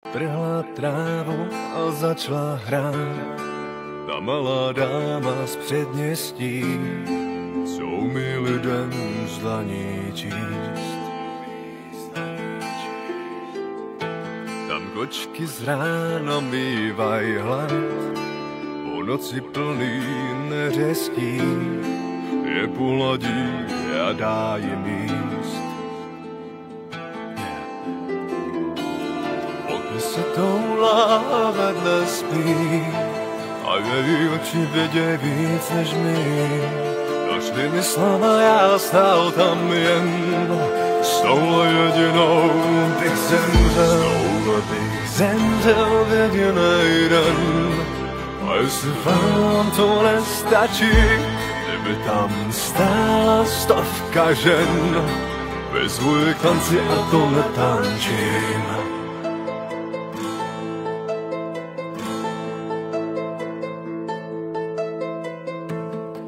Trhla trávu a začala hrát ta malá dáma z předměstí, co umí lidem z dlaní číst. Tam kočky z rána mývaj hlad, po noci plný neřestí, je pohladí a dá jim jíst. Se toulá vedle spí a její oči věděj víc než my. Došly mi slova, já stál tam jen, s touhle jedinou bych zemřel v jedinej den. A jestli vám to nestačí, kdyby tam stála stovka žen, vyzvu je k tanci a to netančím.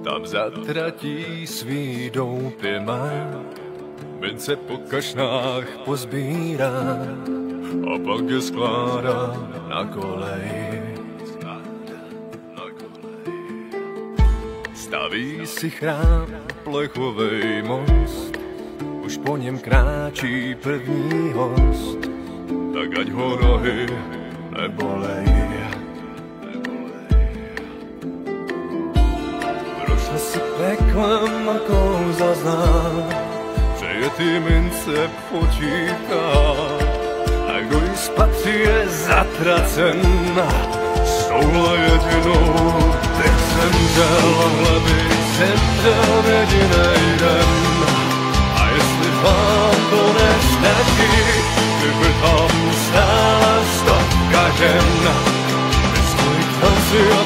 Tam zatratí svý doupě má, mince po kašnách pozbírá a pak je skládá na kolej. Staví si chrám, plechovej most, už po něm kráčí první host, tak ať ho nohy nebolej. Si peklem a kouza zná, že je ty mince počítá, a kdo jí spatří je zatracen. S touhle jedinou teď zemřel, zemřel v jedinej den. A jestli vám to nestačí, kdyby tam stála stovka žen, vystojí k tanci a